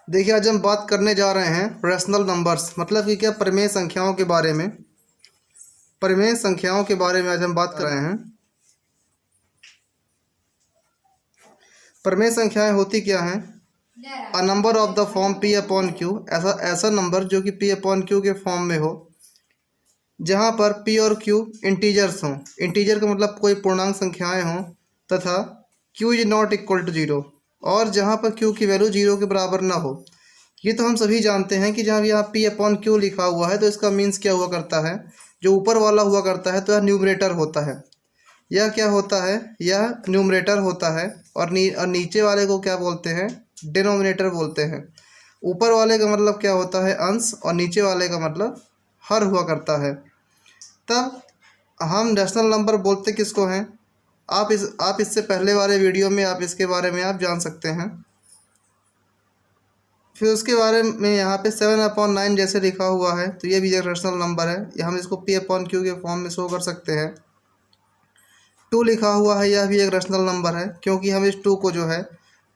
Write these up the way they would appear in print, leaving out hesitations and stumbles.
देखिए, आज हम बात करने जा रहे हैं रैशनल नंबर्स मतलब कि क्या परिमेय संख्याओं के बारे में। परिमेय संख्याओं के बारे में आज हम बात कर रहे हैं। परिमेय संख्याएं होती क्या हैं? A number of the form P upon Q, ऐसा नंबर जो कि पी अपॉन क्यू के फॉर्म में हो, जहां पर पी और क्यू इंटीजर्स हों। इंटीजर का मतलब कोई पूर्णांक संख्याएं हों, तथा Q is not equal to zero, और जहां पर क्यू की वैल्यू जीरो के बराबर ना हो। ये तो हम सभी जानते हैं कि जहाँ यहाँ पी अपॉन क्यू लिखा हुआ है तो इसका मीन्स क्या हुआ करता है, जो ऊपर वाला हुआ करता है तो यह न्यूमरेटर होता है। यह क्या होता है? यह न्यूमरेटर होता है। और नीचे वाले को क्या बोलते हैं? डिनोमिनेटर बोलते हैं। ऊपर वाले का मतलब क्या होता है? अंश, और नीचे वाले का मतलब हर हुआ करता है। तब हम रैशनल नंबर बोलते किसको हैं? आप इससे पहले वाले वीडियो में आप इसके बारे में आप जान सकते हैं। फिर उसके बारे में यहाँ पे 7/9 जैसे लिखा हुआ है तो ये भी एक रैशनल नंबर है। ये हम इसको पी अपॉन क्यू के फॉर्म में शो कर सकते हैं। 2 लिखा हुआ है, यह भी एक रैशनल नंबर है, क्योंकि हम इस 2 को जो है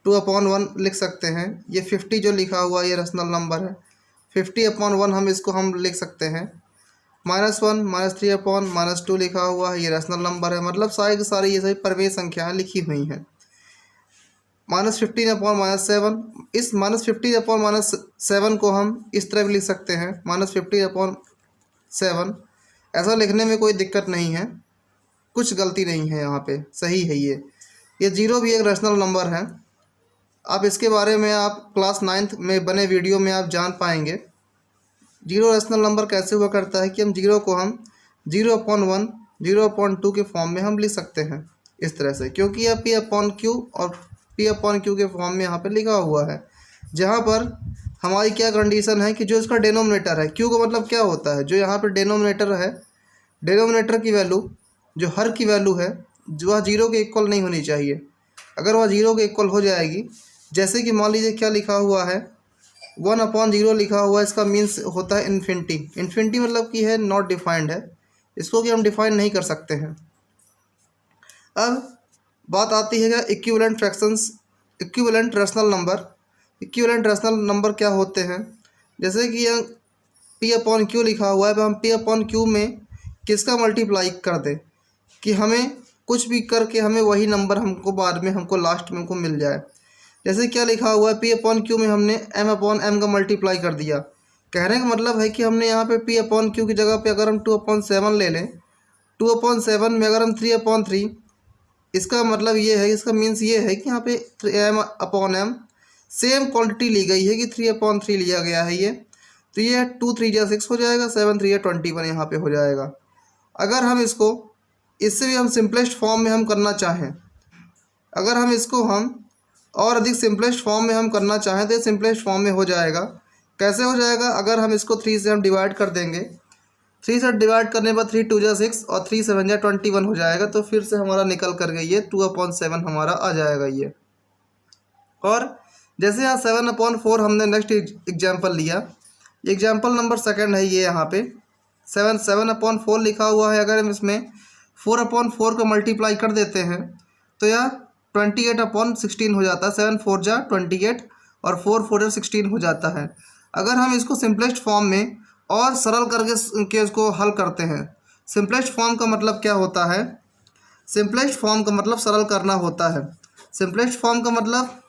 2/1 लिख सकते हैं। ये 50 जो लिखा हुआ है ये रैशनल नंबर है। 50/1 हम इसको हम लिख सकते हैं। -1 -3/-2 लिखा हुआ है, ये रैशनल नंबर है। मतलब सारी की सारी ये सभी परिमेय संख्याएँ लिखी हुई हैं। -15/-7, इस -15/-7 को हम इस तरह भी लिख सकते हैं, -15/7। ऐसा लिखने में कोई दिक्कत नहीं है, कुछ गलती नहीं है, यहाँ पे सही है। ये 0 भी एक रैशनल नंबर है। आप इसके बारे में आप क्लास 9th में बने वीडियो में आप जान पाएंगे। 0 रैशनल नंबर कैसे हुआ करता है कि हम 0 को हम 0/1 0/2 के फॉर्म में हम लिख सकते हैं इस तरह से, क्योंकि यह पी अपॉन क्यू और पी अपॉन क्यू के फॉर्म में यहाँ पे लिखा हुआ है। जहाँ पर हमारी क्या कंडीशन है कि जो इसका डेनोमिनेटर है, क्यू का मतलब क्या होता है, जो यहाँ पर डेनोमिनेटर है, डेनोमिनेटर की वैल्यू, जो हर की वैल्यू है, जो वह 0 के इक्वल नहीं होनी चाहिए। अगर वह 0 के इक्वल हो जाएगी, जैसे कि मान लीजिए क्या लिखा हुआ है, 1/0 लिखा हुआ है, इसका मीन्स होता है इन्फिनिटी। इन्फिनिटी मतलब कि है नॉट डिफाइंड है, इसको कि हम डिफाइन नहीं कर सकते हैं। अब बात आती है क्या equivalent fractions, equivalent rational number. Equivalent rational number क्या होते हैं? जैसे कि यह पी अपॉन क्यू लिखा हुआ है, हम पी अपॉन क्यू में किसका मल्टीप्लाई कर दें कि हमें कुछ भी करके हमें वही नंबर हमको बाद में हमको लास्ट में हमको मिल जाए। जैसे क्या लिखा हुआ है, पी अपॉन क्यू में हमने m/m का मल्टीप्लाई कर दिया। कहने का मतलब है कि हमने यहाँ पे पी अपॉन क्यू की जगह पे अगर हम 2/7 ले लें, 2/7 में अगर हम 3/3, इसका मतलब ये है, इसका मीन्स ये है कि यहाँ पे m/m सेम क्वांटिटी ली गई है कि 3/3 लिया गया है। ये तो ये 2 3 जा 6 हो जाएगा, 7 3 जा 21 यहाँ पे हो जाएगा। अगर हम इसको इससे भी हम सिंपलेस्ट फॉर्म में हम करना चाहें, अगर हम इसको हम और अधिक सिंपलेस्ट फॉर्म में हम करना चाहें तो ये सिंपलेस्ट फॉर्म में हो जाएगा। कैसे हो जाएगा? अगर हम इसको 3 से हम डिवाइड कर देंगे, 3 से डिवाइड करने के बाद 3 2 जा 6 और 3 7 जा 21 हो जाएगा। तो फिर से हमारा निकल कर गई ये 2/7 हमारा आ जाएगा ये। और जैसे यहाँ 7/4 हमने नेक्स्ट एग्जाम्पल लिया, एग्जाम्पल नंबर 2 है ये। यहाँ पे 7/4 लिखा हुआ है। अगर हम इसमें 4/4 को मल्टीप्लाई कर देते हैं तो यह 28/16 हो जाता है। 7 4 जा 28 और 4 4 जा 16 हो जाता है। अगर हम इसको सिंपलेस्ट फॉर्म में और सरल करके इसको हल करते हैं, सिंपलेस्ट फॉर्म का मतलब क्या होता है? सिंपलेस्ट फॉर्म का मतलब सरल करना होता है। सिंपलेस्ट फॉर्म का मतलब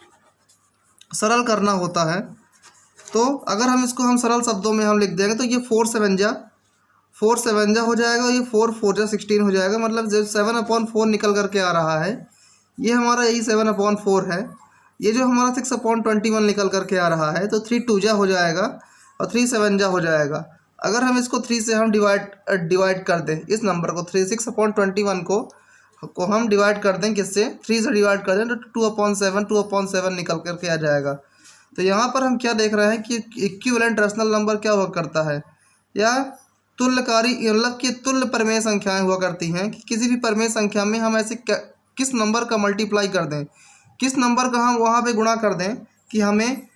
सरल करना होता है। तो अगर हम इसको हम सरल शब्दों में हम लिख देंगे तो ये 4 7 जा हो जाएगा, ये 4 4 जा 16 हो जाएगा। मतलब जो 7/4 निकल करके आ रहा है ये हमारा यही 7/4 है। ये जो हमारा 6/21 निकल करके आ रहा है तो 3 2 जा हो जाएगा और 3 7 जा हो जाएगा। अगर हम इसको 3 से हम डिवाइड कर दें, इस नंबर को 6/21 को हम डिवाइड कर दें, किससे? 3 से डिवाइड कर दें तो 2/7 निकल करके आ जाएगा। तो यहाँ पर हम क्या देख रहे हैं कि इक्विवेलेंट रैशनल नंबर क्या हुआ करता है, या तुल्यकारी मतलब कि तुल्य परिमेय संख्याएं हुआ करती हैं कि किसी भी परिमेय संख्या में हम ऐसे किस नंबर का मल्टीप्लाई कर दें, किस नंबर का हम वहाँ पे गुणा कर दें कि हमें,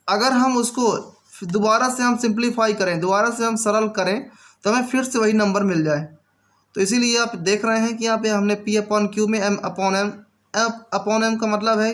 अगर हम उसको दोबारा से हम सिंप्लीफाई करें, दोबारा से हम सरल करें तो हमें फिर से वही नंबर मिल जाए। तो इसीलिए आप देख रहे हैं कि यहाँ पे हमने पी अपॉन क्यू में m/m का मतलब है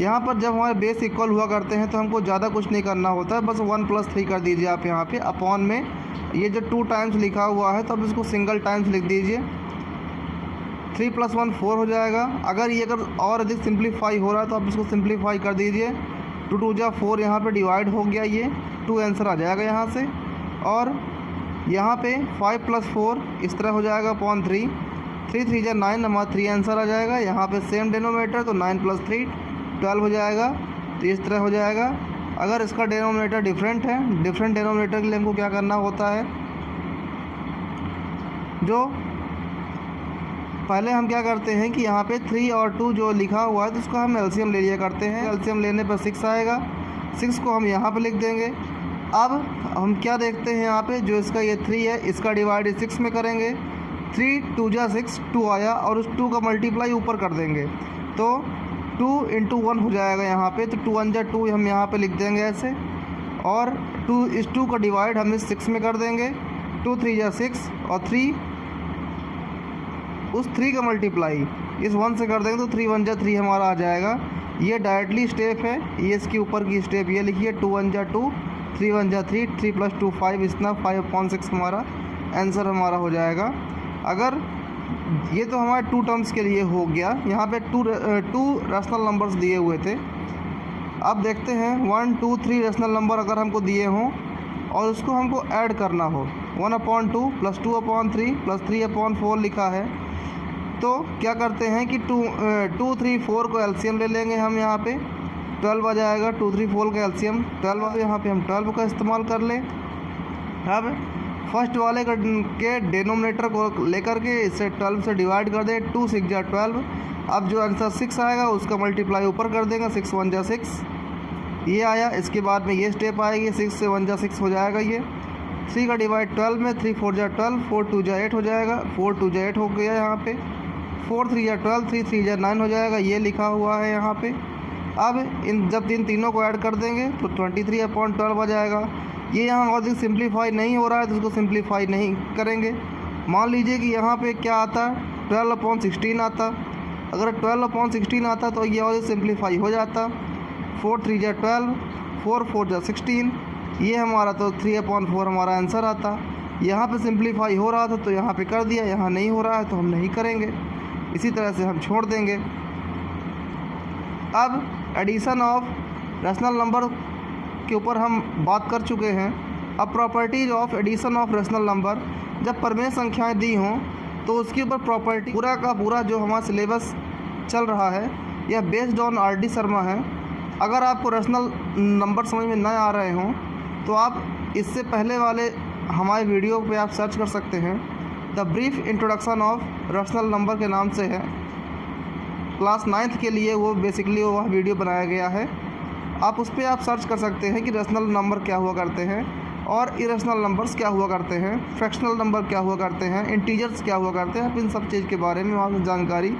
यहाँ पर जब हमारे बेस इक्वल हुआ करते हैं तो हमको ज़्यादा कुछ नहीं करना होता है, बस 1 + 3 कर दीजिए आप यहाँ पे अपॉन में। ये जो 2 टाइम्स लिखा हुआ है तो अब इसको सिंगल टाइम्स लिख दीजिए। 3 + 1 4 हो जाएगा। अगर ये और अधिक सिंप्लीफाई हो रहा है तो आप इसको सिंप्लीफाई कर दीजिए। 2 2 जा 4 यहाँ पे डिवाइड हो गया, ये 2 आंसर आ जाएगा यहाँ से। और यहाँ पे 5 + 4 इस तरह हो जाएगा अपॉन 3। 3 3 जा 9 हमारा 3 आंसर आ जाएगा। यहाँ पे सेम डिनोमिनेटर तो 9 + 3 12 हो जाएगा, तो इस तरह हो जाएगा। अगर इसका डिनोमिनेटर डिफरेंट है, डिफरेंट डिनोमिनेटर के लिए हमको क्या करना होता है, जो पहले हम क्या करते हैं कि यहाँ पे 3 और 2 जो लिखा हुआ है तो उसका हम एलसीएम ले लिया करते हैं। एलसीएम लेने पर 6 आएगा, 6 को हम यहाँ पे लिख देंगे। अब हम क्या देखते हैं यहाँ पे, जो इसका ये 3 है इसका डिवाइड 6 में करेंगे। 3 2 जा 6 2 आया और उस 2 का मल्टीप्लाई ऊपर कर देंगे तो 2 × 1 हो जाएगा यहाँ पे। तो 2 1 जा 2 हम यहाँ पे लिख देंगे ऐसे, और 2 इस 2 का डिवाइड हम इस 6 में कर देंगे। 2 3 जा 6 और 3 उस 3 का मल्टीप्लाई इस 1 से कर देंगे तो 3 1 जा 3 हमारा आ जाएगा। ये डायरेक्टली स्टेप है, ये इसके ऊपर की स्टेप ये लिखिए। 2 1 जा 2 3 1 जा 3 3 + 2 5 इतना 5/6 हमारा आंसर हमारा हो जाएगा। अगर ये तो हमारे 2 टर्म्स के लिए हो गया। यहाँ पे 2 रैशनल नंबर्स दिए हुए थे। अब देखते हैं 1 2 3 रैशनल नंबर अगर हमको दिए हों और उसको हमको ऐड करना हो, 1/2 + 2/3 + 3/4 लिखा है, तो क्या करते हैं कि 2 3 4 को एलसीएम ले लेंगे हम। यहाँ पे 12 आ जाएगा। 2 3 4 का एलसीएम 12, यहाँ पे हम 12 का इस्तेमाल कर लें। अब फर्स्ट वाले के डिनोमिनेटर को लेकर के इसे 12 से डिवाइड कर दें। 2 6 जा 12। अब जो आंसर 6 आएगा उसका मल्टीप्लाई ऊपर कर देंगे। 6 1 जा 6 ये आया। इसके बाद में ये स्टेप आएगी, 6 से 1 जा 6 हो जाएगा ये। 3 का डिवाइड 12 में, 3 4 जा 12 4 2 जा 8 हो जाएगा। 4 2 जा 8 हो गया यहाँ पे। 4 3 जा 12 3 3 जा 9 हो जाएगा, ये लिखा हुआ है यहाँ पे। अब जब इन तीनों को ऐड कर देंगे तो 23/12 आ जाएगा। ये यहाँ और अधिक सिंप्लीफाई नहीं हो रहा है तो इसको सिंप्लीफाई नहीं करेंगे। मान लीजिए कि यहाँ पे क्या आता, 12/16 आता। अगर 12/16 आता तो ये और सिंप्लीफाई हो जाता। 4 3 जा 12 4 4 जा 16, ये हमारा तो 3/4 हमारा आंसर आता। यहाँ पे सिंप्लीफाई हो रहा था तो यहाँ पे कर दिया, यहाँ नहीं हो रहा है तो हम नहीं करेंगे, इसी तरह से हम छोड़ देंगे। अब एडिशन ऑफ रैशनल नंबर के ऊपर हम बात कर चुके हैं। अब properties of addition of rational number, जब परमेय संख्याएं दी हों तो उसके ऊपर प्रॉपर्टी पूरा का पूरा जो हमारा सिलेबस चल रहा है यह बेस्ड ऑन RD शर्मा है। अगर आपको रैशनल नंबर समझ में न आ रहे हों तो आप इससे पहले वाले हमारे वीडियो पे आप सर्च कर सकते हैं। The brief introduction of rational number के नाम से है, क्लास 9th के लिए वो बेसिकली वह वीडियो बनाया गया है। आप उस पर आप सर्च कर सकते हैं कि रैशनल नंबर क्या हुआ करते हैं और इरेशनल नंबर्स क्या हुआ करते हैं, फ्रैक्शनल नंबर क्या हुआ करते हैं, इंटीजर्स क्या हुआ करते हैं। आप इन सब चीज़ के बारे में वहाँ से जानकारी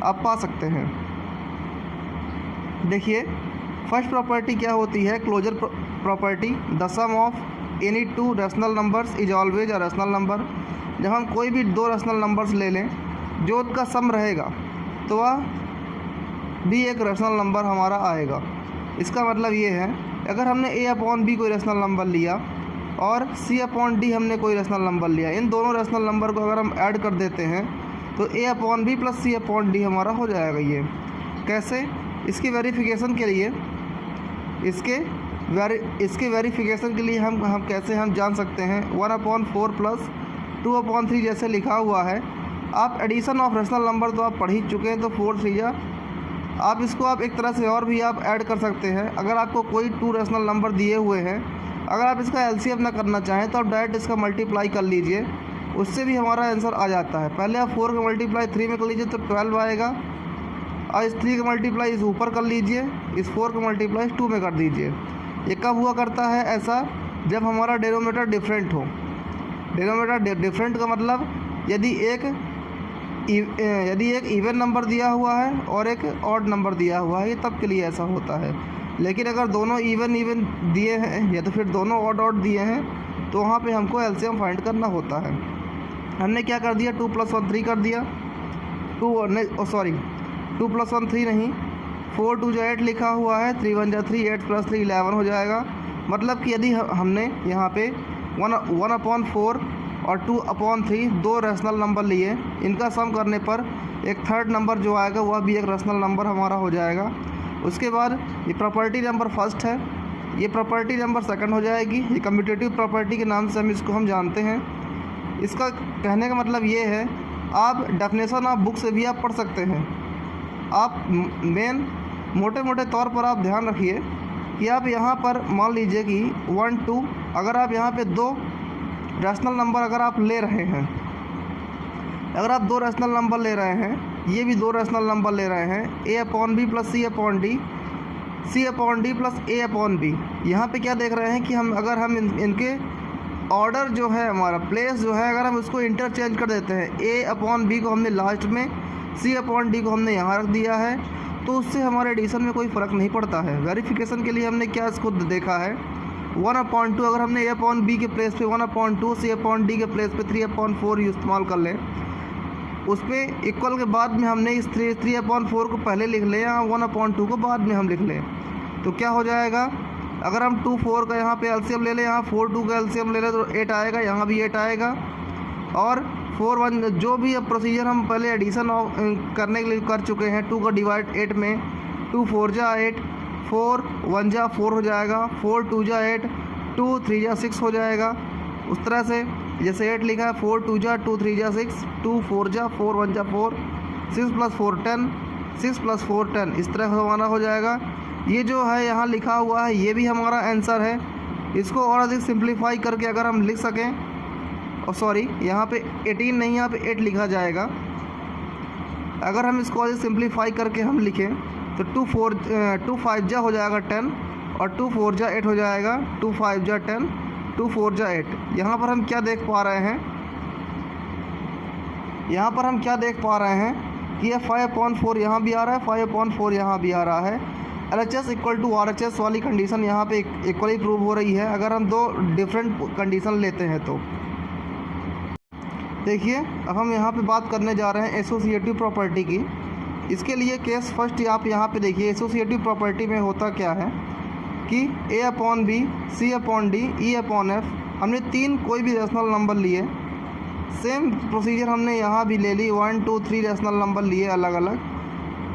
आप पा सकते हैं। देखिए फर्स्ट प्रॉपर्टी क्या होती है, closure property. The sum of any 2 rational numbers is always a rational number. जब हम कोई भी 2 रैशनल नंबर्स ले लें जो उनका सम रहेगा तो वह भी एक रैशनल नंबर हमारा आएगा। इसका मतलब ये है, अगर हमने A/B कोई रैशनल नंबर लिया और C/D हमने कोई रैशनल नंबर लिया, इन दोनों रैशनल नंबर को अगर हम ऐड कर देते हैं तो A/B + C/D हमारा हो जाएगा। ये कैसे, इसकी वेरिफिकेशन के लिए इसके वेरिफिकेशन के लिए हम कैसे हम जान सकते हैं। 1/4 + 2/3 जैसे लिखा हुआ है। आप एडिशन ऑफ रैशनल नंबर तो आप पढ़ ही चुके हैं, तो 4 3 जा आप इसको आप एक तरह से और भी आप ऐड कर सकते हैं। अगर आपको कोई 2 रैशनल नंबर दिए हुए हैं, अगर आप इसका एलसीएम ना करना चाहें तो आप डायरेक्ट इसका मल्टीप्लाई कर लीजिए, उससे भी हमारा आंसर आ जाता है। पहले आप 4 का मल्टीप्लाई 3 में कर लीजिए तो 12 आएगा, और इस 3 का मल्टीप्लाई इस ऊपर कर लीजिए, इस 4 का मल्टीप्लाई 2 में कर दीजिए। ये कब हुआ करता है ऐसा, जब हमारा डिनोमिनेटर डिफरेंट हो। डिनोमिनेटर डिफरेंट का मतलब यदि एक इवन नंबर दिया हुआ है और एक ऑड नंबर दिया हुआ है, ये तब के लिए ऐसा होता है। लेकिन अगर दोनों इवन दिए हैं या तो फिर दोनों ऑड दिए हैं तो वहाँ पे हमको एलसीएम फाइंड करना होता है। हमने क्या कर दिया, 2 + 1 3 कर दिया। 2 + 1 3 नहीं, 4 2 जा 8 लिखा हुआ है, 3 1 जा 3, 8 + 3 11 हो जाएगा। मतलब कि यदि हमने यहाँ पे 1/4 और 2/3 दो रैशनल नंबर लिए, इनका सम करने पर एक थर्ड नंबर जो आएगा वह भी एक रैशनल नंबर हमारा हो जाएगा। उसके बाद ये प्रॉपर्टी नंबर फर्स्ट है, ये प्रॉपर्टी नंबर सेकंड हो जाएगी। ये कम्यूटेटिव प्रॉपर्टी के नाम से हम जानते हैं। इसका कहने का मतलब ये है, आप डेफिनेशन ऑफ बुक से भी आप पढ़ सकते हैं। आप मेन मोटे मोटे तौर पर आप ध्यान रखिए कि आप यहाँ पर मान लीजिए कि 1 2, अगर आप यहाँ पे दो रैशनल नंबर अगर आप ले रहे हैं, अगर आप दो रैशनल नंबर ले रहे हैं, ये भी दो रैशनल नंबर ले रहे हैं, a/b + c/d, c/d + a/b। यहाँ पे क्या देख रहे हैं कि अगर हम इनके ऑर्डर जो है हमारा प्लेस जो है, अगर हम उसको इंटरचेंज कर देते हैं, a/b को हमने लास्ट में, c/d को हमने यहाँ रख दिया है, तो उससे हमारे एडिशन में कोई फ़र्क नहीं पड़ता है। वेरिफिकेशन के लिए हमने क्या इसको देखा है, 1/2 अगर हमने a/b के प्लेस पे 1/2, c/d के प्लेस पे 3/4 इस्तेमाल कर लें, उस पर इक्वल के बाद में हमने इस 3/4 को पहले लिख लें या 1/2 को बाद में हम लिख लें, तो क्या हो जाएगा, अगर हम 2 4 का यहाँ पे एलसीएम ले लें, यहाँ 4 2 का एलसीएम ले लें तो 8 आएगा, यहाँ भी 8 आएगा। और 4 1 जो भी अब प्रोसीजर हम पहले एडिशन करने के लिए कर चुके हैं, 2 का डिवाइड 8 में, 2 4 जा 8, 4 1 जा 4 हो जाएगा, 4 2 जा 8, 2 3 जा 6 हो जाएगा। उस तरह से जैसे 8 लिखा है, 4 2 जा 2 3 जा 6, 2 4 जा 4 1 जा 4, 6 + 4 10, 6 + 4 10, इस तरह हमारा हो जाएगा। ये जो है यहाँ लिखा हुआ है, ये भी हमारा आंसर है। इसको और अधिक सिंप्लीफाई करके अगर हम लिख सकें, और सॉरी यहाँ पे 18 नहीं, यहाँ पे 8 लिखा जाएगा। अगर हम इसको अधिक सिंप्लीफाई करके हम लिखें तो 2 5 जा हो जाएगा 10, और 2 4 जा 8 हो जाएगा, 2 5 जा 10, 2 4 जा 8। यहाँ पर हम क्या देख पा रहे हैं, यहाँ पर हम क्या देख पा रहे हैं कि यह 5/4 यहाँ भी आ रहा है, 5/4 यहाँ भी आ रहा है। LHS = RHS वाली कंडीशन यहाँ पे इक्वली प्रूव हो रही है, अगर हम दो डिफरेंट कंडीशन लेते हैं तो। देखिए अब हम यहाँ पे बात करने जा रहे हैं एसोसिएटिव प्रॉपर्टी की। इसके लिए केस फर्स्ट आप यहाँ पे देखिए, एसोसिएटिव प्रॉपर्टी में होता क्या है कि a/b, c/d, e/f, हमने तीन कोई भी रैशनल नंबर लिए, सेम प्रोसीजर हमने यहाँ भी ले ली, 1 2 3 रैशनल नंबर लिए अलग अलग।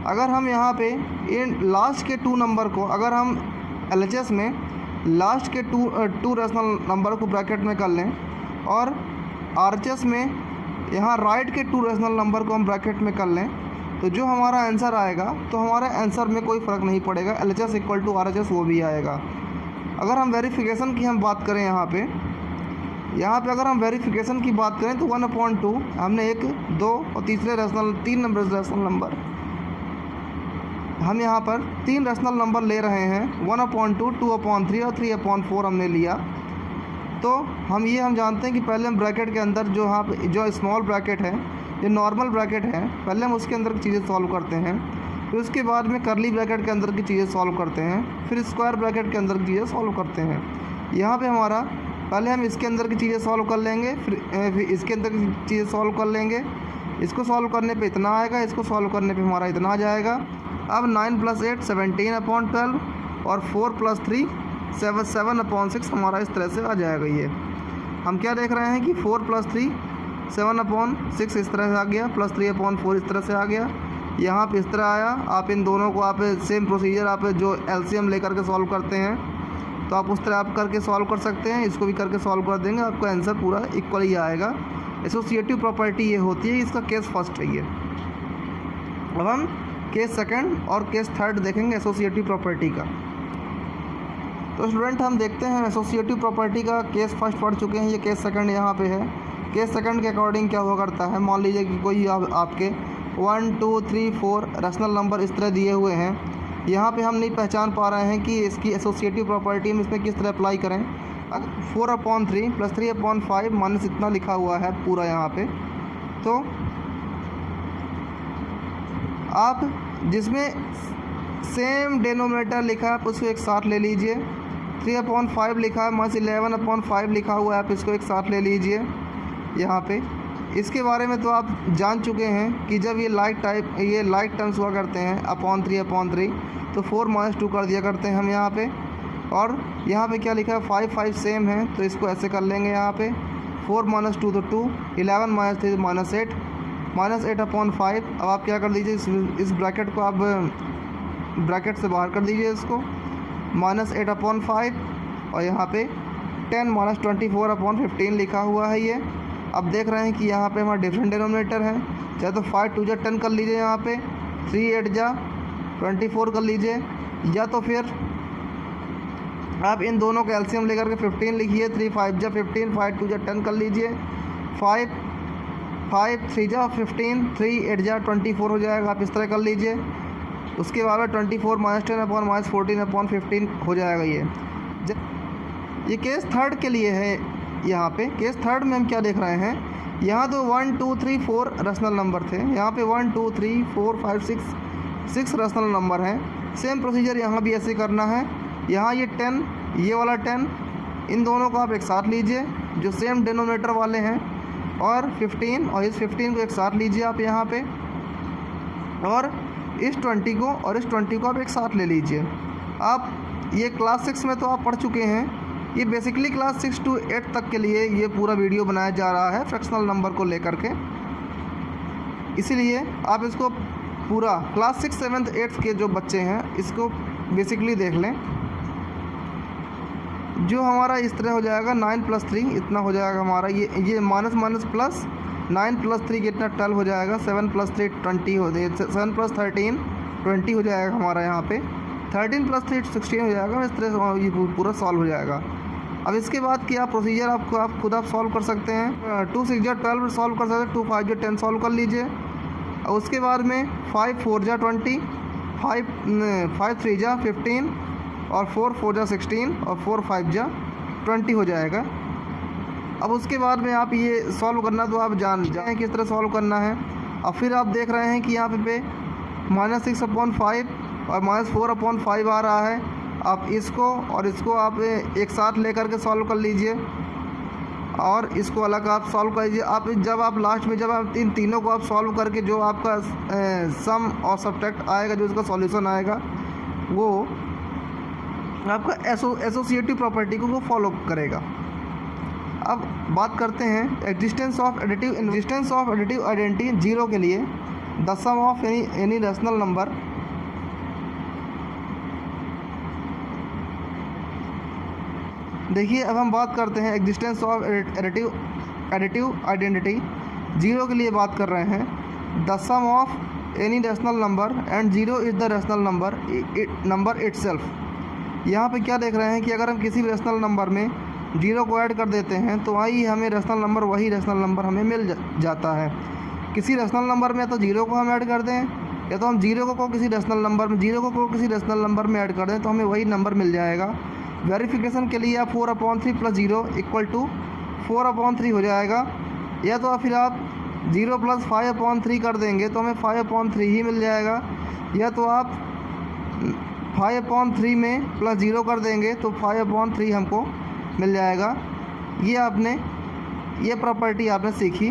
अगर हम यहाँ पे इन लास्ट के 2 नंबर को, अगर हम LHS में लास्ट के 2 रैशनल नंबर को ब्रैकेट में कर लें, और RHS में यहाँ राइट के 2 रैशनल नंबर को हम ब्रैकेट में कर लें, तो जो हमारा आंसर आएगा, तो हमारे आंसर में कोई फ़र्क नहीं पड़ेगा, LHS = RHS वो भी आएगा। अगर हम वेरिफिकेशन की हम बात करें यहाँ पे अगर हम वेरिफिकेशन की बात करें तो 1/2 हमने 1 2 और तीसरे तीन रैशनल नंबर, हम यहाँ पर 3 रैशनल नंबर ले रहे हैं, 1/2, 2/3 और 3/4 हमने लिया। तो हम जानते हैं कि पहले हम ब्रैकेट के अंदर जो स्मॉल ब्रैकेट है, ये नॉर्मल ब्रैकेट है, पहले हम उसके अंदर की चीज़ें सॉल्व करते हैं, फिर उसके बाद में करली ब्रैकेट के अंदर की चीज़ें सॉल्व करते हैं, फिर स्क्वायर ब्रैकेट के अंदर की चीज़ें सॉल्व करते हैं। यहाँ पे हमारा पहले हम इसके अंदर की चीज़ें सॉल्व कर लेंगे, फिर इसके अंदर की चीज़ें सॉल्व कर लेंगे। इसको सॉल्व करने पे इतना आएगा, इसको सॉल्व करने पे हमारा इतना आ जाएगा। अब 9 + 8 17/12 और 4 + 3 7/6 हमारा इस तरह से आ जाएगा। ये हम क्या देख रहे हैं कि 4 + 3 7/6 इस तरह से आ गया, + 3/4 इस तरह से आ गया, यहाँ पे इस तरह आया। आप इन दोनों को आप सेम प्रोसीजर आप जो LCM लेकर के सॉल्व करते हैं, तो आप उस तरह आप करके सॉल्व कर सकते हैं। इसको भी करके सॉल्व कर देंगे, आपका आंसर पूरा इक्वल ही आएगा। एसोसिएटिव प्रॉपर्टी ये होती है, इसका केस फर्स्ट है ये। अब हम केस सेकंड और केस थर्ड देखेंगे एसोसिएटिव प्रॉपर्टी का। तो स्टूडेंट हम देखते हैं एसोसिएटिव प्रॉपर्टी का केस फर्स्ट पढ़ चुके हैं, ये केस सेकंड यहाँ पे है। केस सेकंड के अकॉर्डिंग क्या हुआ करता है, मान लीजिए कि कोई आपके 1 2 3 4 रैशनल नंबर इस तरह दिए हुए हैं। यहाँ पे हम नहीं पहचान पा रहे हैं कि इसकी एसोसिएटिव प्रॉपर्टी हम इसमें किस तरह अप्लाई करें। 4/3 + 3/5 माइनस इतना लिखा हुआ है पूरा यहाँ पे, तो आप जिसमें सेम डिनोमिनेटर लिखा है आप उसको एक साथ ले लीजिए। 3/5 लिखा है -11/5 लिखा हुआ है, आप इसको एक साथ ले लीजिए। यहाँ पे इसके बारे में तो आप जान चुके हैं कि जब ये लाइक टर्म्स हुआ करते हैं अपॉन 3 तो 4 - 2 कर दिया करते हैं हम यहाँ पे। और यहाँ पे क्या लिखा है 5 5 सेम है, तो इसको ऐसे कर लेंगे यहाँ पे 4 - 2 तो 2, 11 - 3 -8, -8 अपॉन 5। अब आप क्या कर दीजिए, इस ब्रैकेट को आप ब्रैकेट से बाहर कर दीजिए इसको, -8 अपॉन 5 और यहाँ पे 10 - 24 अपॉन 15 लिखा हुआ है ये। अब देख रहे हैं कि यहाँ पे हमारा डिफरेंट डिनोमिनेटर है, चाहे तो 5 2 जा 10 कर लीजिए यहाँ पे, 3 8 जा 24 कर लीजिए, या तो फिर आप इन दोनों का एलसीएम लेकर के 15 लिखिए, 3 5 जा 15, 5 2 जा 10 कर लीजिए, 5 3 जा 15, 3 8 जा 24 हो जाएगा, आप इस तरह कर लीजिए। उसके बाद में 24 - 10 अपॉन -14 अपॉन 15 हो जाएगा ये केस थर्ड के लिए है। यहाँ पे केस थर्ड में हम क्या देख रहे हैं, यहाँ तो 1 2 3 4 रैशनल नंबर थे, यहाँ पे 1 2 3 4 5 6 रैशनल नंबर हैं। सेम प्रोसीजर यहाँ भी ऐसे करना है। यहाँ ये 10, ये वाला 10, इन दोनों को आप एक साथ लीजिए जो सेम डिनोमिनेटर वाले हैं, और 15 और इस 15 को एक साथ लीजिए आप यहाँ पे, और इस 20 को और इस 20 को आप एक साथ ले लीजिए। आप ये क्लास 6 में तो आप पढ़ चुके हैं, ये बेसिकली क्लास 6 to 8 तक के लिए ये पूरा वीडियो बनाया जा रहा है फ्रैक्शनल नंबर को लेकर के, इसीलिए आप इसको पूरा क्लास 6 7th 8th के जो बच्चे हैं इसको बेसिकली देख लें। जो हमारा इस तरह हो जाएगा 9 + 3 इतना हो जाएगा हमारा, ये माइनस प्लस 9 + 3 कितना 12 हो जाएगा, 7 + 3 20 हो जाएगा, 7 + 13 20 हो जाएगा हमारा यहाँ पे, 13 + 3 16 हो जाएगा। इस तरह से ये पूरा सॉल्व हो जाएगा। अब इसके बाद क्या प्रोसीजर आप खुद सॉल्व कर सकते हैं। 2 6 जा 12 सॉल्व कर सकते हैं, 2 5 जा 10 सॉल्व कर लीजिए। और उसके बाद में 5 4 जा 20, 5 3 जा 15 और 4 4 जा 16 और 4 5 जा 20 हो जाएगा। अब उसके बाद में आप ये सॉल्व करना तो आप जान जाएँ किस तरह सॉल्व करना है। अब फिर आप देख रहे हैं कि यहाँ पे -6 अपॉन 5 और -4 अपॉन 5 आ रहा है। आप इसको और इसको आप एक साथ लेकर के सॉल्व कर लीजिए और इसको अलग आप सॉल्व कर लीजिए। आप जब आप लास्ट में जब आप इन तीनों को आप सॉल्व करके जो आपका सम और सब्ट्रैक्ट आएगा, जो इसका सॉल्यूशन आएगा, वो आपका एसोसिएटिव प्रॉपर्टी को वो फॉलो करेगा। अब बात करते हैं एग्जिस्टेंस ऑफ एडिटिव आइडेंटिटी 0 के लिए। The sum of any rational number देखिए, अब हम बात करते हैं एग्जिस्टेंस ऑफ एडिटिव आइडेंटिटी 0 के लिए बात कर रहे हैं। The sum of any rational number and 0 is the rational number itself. यहाँ पे क्या देख रहे हैं कि अगर हम किसी भी रैशनल नंबर में 0 को ऐड कर देते हैं तो वही हमें रैशनल नंबर हमें मिल जाता है। किसी रैशनल नंबर में तो 0 को हम ऐड कर दें, या तो हम 0 को किसी रैशनल नंबर में ऐड कर दें तो हमें वही नंबर मिल जाएगा। वेरिफिकेशन के लिए आप 4/3 + 0 = 4/3 हो जाएगा, या तो फिर आप 0 + 5/3 कर देंगे तो हमें 5/3 ही मिल जाएगा, या तो आप 5/3 में +0 कर देंगे तो 5/3 हमको मिल जाएगा। ये प्रॉपर्टी आपने सीखी।